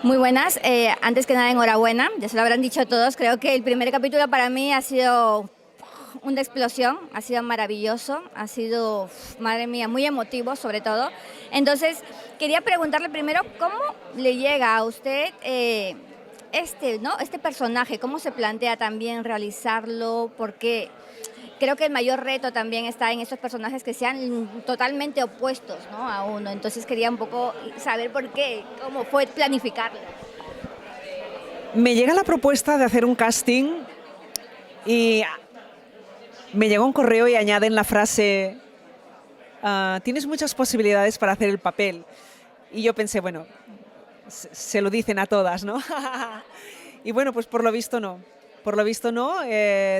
Muy buenas. Antes que nada, enhorabuena. Ya se lo habrán dicho todos. Creo que el primer capítulo para mí ha sido una explosión, ha sido maravilloso, ha sido, madre mía, muy emotivo sobre todo. Entonces, quería preguntarle primero cómo le llega a usted este personaje, cómo se plantea también realizarlo, porque creo que el mayor reto también está en estos personajes que sean totalmente opuestos, ¿no?, a uno. Entonces quería un poco saber por qué, cómo fue planificarlo. Me llega la propuesta de hacer un casting y me llega un correo y añaden la frase, tienes muchas posibilidades para hacer el papel. Y yo pensé, bueno, se lo dicen a todas, ¿no? Y bueno, pues por lo visto no. Por lo visto no,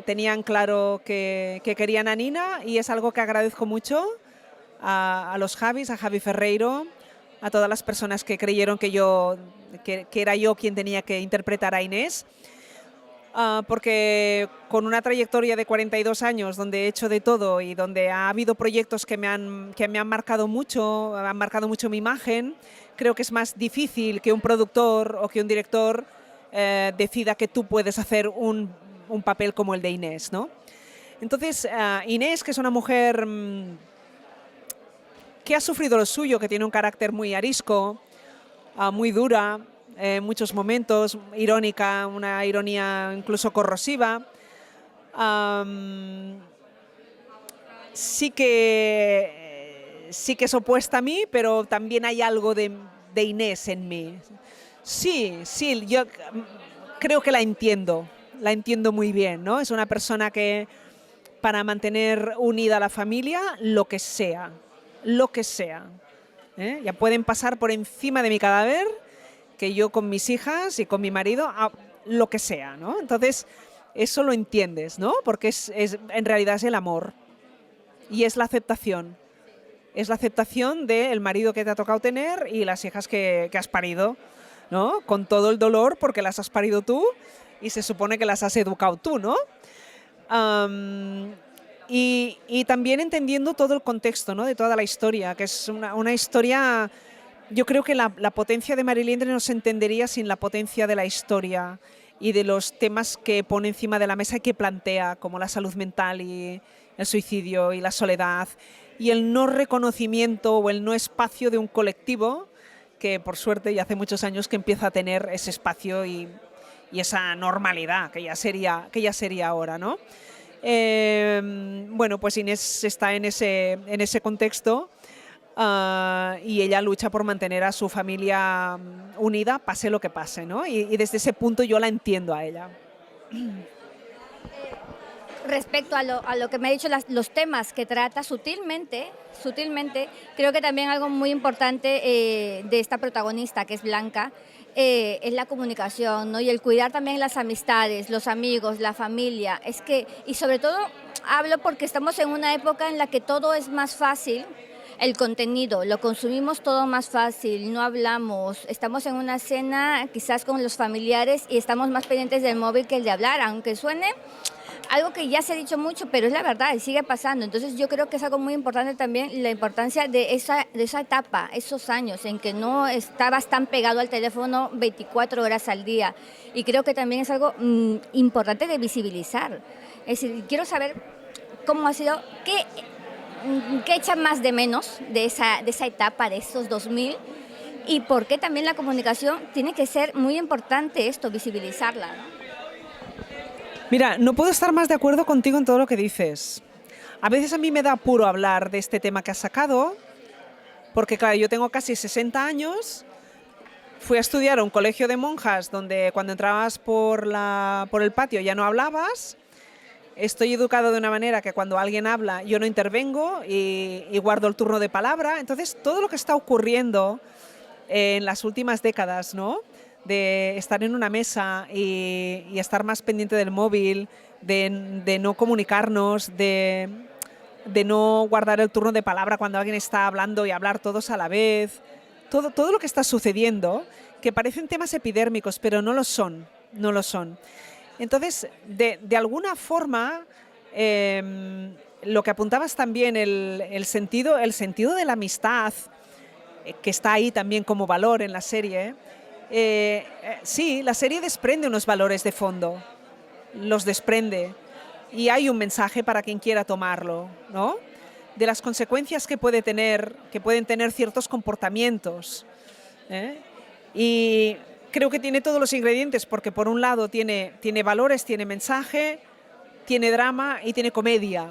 tenían claro que querían a Nina y es algo que agradezco mucho a los Javis, a Javi Ferreiro, a todas las personas que creyeron que era yo quien tenía que interpretar a Inés. Porque con una trayectoria de 42 años donde he hecho de todo y donde ha habido proyectos que me han marcado mucho, han marcado mucho mi imagen, creo que es más difícil que un productor o que un director decida que tú puedes hacer un papel como el de Inés, ¿no? Entonces, Inés, que es una mujer que ha sufrido lo suyo, que tiene un carácter muy arisco, muy dura, en muchos momentos, irónica, una ironía incluso corrosiva. Sí que es opuesta a mí, pero también hay algo de Inés en mí. Sí, yo creo que la entiendo muy bien, ¿no? Es una persona que para mantener unida a la familia, lo que sea. Ya pueden pasar por encima de mi cadáver, que yo con mis hijas y con mi marido, lo que sea, ¿no? Entonces, eso lo entiendes, ¿no? Porque en realidad es el amor y es la aceptación. Es la aceptación del marido que te ha tocado tener y las hijas que has parido, ¿no? Con todo el dolor porque las has parido tú y se supone que las has educado tú, ¿no? Y también entendiendo todo el contexto, ¿no?, de toda la historia, que es una historia. Yo creo que la potencia de Marilindre no se entendería sin la potencia de la historia y de los temas que pone encima de la mesa y que plantea, como la salud mental y el suicidio y la soledad y el no reconocimiento o el no espacio de un colectivo que, por suerte, ya hace muchos años que empieza a tener ese espacio y esa normalidad que ya sería ahora, ¿no? Bueno, pues Inés está en ese contexto. Y ella lucha por mantener a su familia unida, pase lo que pase, ¿no? Y desde ese punto yo la entiendo a ella. Respecto a lo que me ha dicho, los temas que trata sutilmente, creo que también algo muy importante de esta protagonista, que es Blanca, es la comunicación, ¿no? Y el cuidar también las amistades, los amigos, la familia. Y sobre todo hablo porque estamos en una época en la que todo es más fácil. El contenido, lo consumimos todo más fácil, no hablamos, estamos en una cena quizás con los familiares y estamos más pendientes del móvil que el de hablar, aunque suene algo que ya se ha dicho mucho, pero es la verdad y sigue pasando. Entonces yo creo que es algo muy importante también la importancia de esa etapa, esos años en que no estabas tan pegado al teléfono 24 horas al día. Y creo que también es algo importante de visibilizar. Es decir, quiero saber cómo ha sido, qué echan más de menos de esa etapa, de esos 2000, y por qué también la comunicación tiene que ser muy importante esto, visibilizarla, ¿no? Mira, no puedo estar más de acuerdo contigo en todo lo que dices. A veces a mí me da apuro hablar de este tema que has sacado, porque claro, yo tengo casi 60 años, fui a estudiar a un colegio de monjas donde cuando entrabas por el patio ya no hablabas. Estoy educado de una manera que cuando alguien habla yo no intervengo y guardo el turno de palabra. Entonces, todo lo que está ocurriendo en las últimas décadas, ¿no?, de estar en una mesa y estar más pendiente del móvil, de no comunicarnos, de no guardar el turno de palabra cuando alguien está hablando y hablar todos a la vez. Todo lo que está sucediendo, que parecen temas epidérmicos, pero no lo son. Entonces, de alguna forma, lo que apuntabas también, el sentido de la amistad, que está ahí también como valor en la serie, Sí, la serie desprende unos valores de fondo, los desprende, y hay un mensaje para quien quiera tomarlo, ¿no? De las consecuencias que pueden tener ciertos comportamientos, ¿eh? Y creo que tiene todos los ingredientes, porque por un lado tiene valores, tiene mensaje, tiene drama y tiene comedia.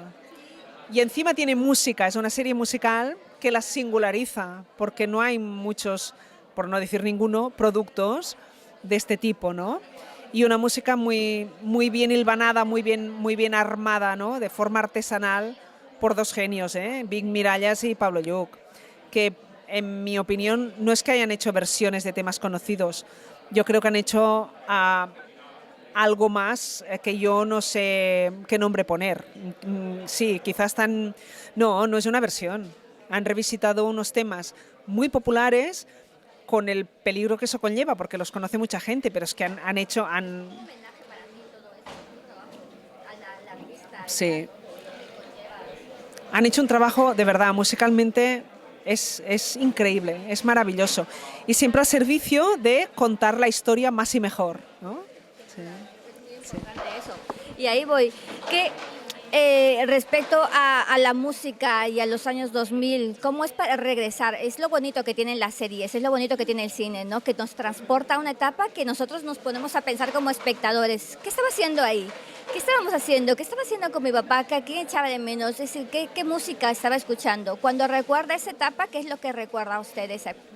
Y encima tiene música, es una serie musical que la singulariza, porque no hay muchos, por no decir ninguno, productos de este tipo, ¿no? Y una música muy bien hilvanada, muy bien armada, ¿no? De forma artesanal por dos genios, Vic Miralles y Pablo Lluch, que en mi opinión no es que hayan hecho versiones de temas conocidos, yo creo que han hecho algo más que yo no sé qué nombre poner. Sí, quizás no es una versión. Han revisitado unos temas muy populares con el peligro que eso conlleva, porque los conoce mucha gente, pero es que sí, han hecho un trabajo de verdad, musicalmente es increíble, es maravilloso. Y siempre al servicio de contar la historia más y mejor, ¿no? Sí. Sí. Eso. Y ahí voy. Que respecto a la música y a los años 2000, ¿cómo es para regresar? Es lo bonito que tienen las series, es lo bonito que tiene el cine, ¿no? Que nos transporta a una etapa que nosotros nos ponemos a pensar como espectadores. ¿Qué estaba haciendo ahí? ¿Qué estábamos haciendo? ¿Qué estaba haciendo con mi papá? ¿Quién echaba de menos? Es decir, ¿qué música estaba escuchando? Cuando recuerda esa etapa, ¿qué es lo que recuerda a usted de esa época?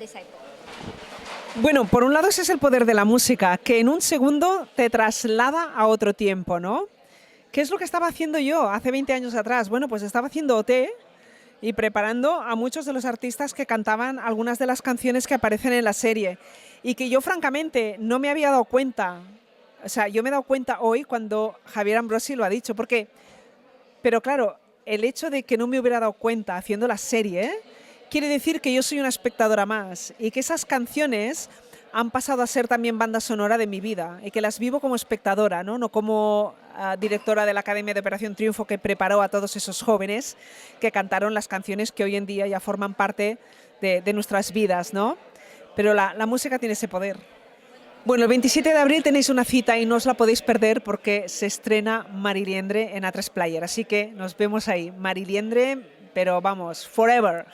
Bueno, por un lado ese es el poder de la música, que en un segundo te traslada a otro tiempo, ¿no? ¿Qué es lo que estaba haciendo yo hace 20 años atrás? Bueno, pues estaba haciendo OT y preparando a muchos de los artistas que cantaban algunas de las canciones que aparecen en la serie y que yo francamente no me había dado cuenta. O sea, yo me he dado cuenta hoy cuando Javier Ambrosi lo ha dicho, pero claro, el hecho de que no me hubiera dado cuenta haciendo la serie quiere decir que yo soy una espectadora más y que esas canciones han pasado a ser también banda sonora de mi vida y que las vivo como espectadora, no como directora de la Academia de Operación Triunfo, que preparó a todos esos jóvenes que cantaron las canciones que hoy en día ya forman parte de nuestras vidas, ¿no? Pero la música tiene ese poder. Bueno, el 27 de abril tenéis una cita y no os la podéis perder porque se estrena Mariliendre en A3 Player, así que nos vemos ahí. Mariliendre, pero vamos, forever.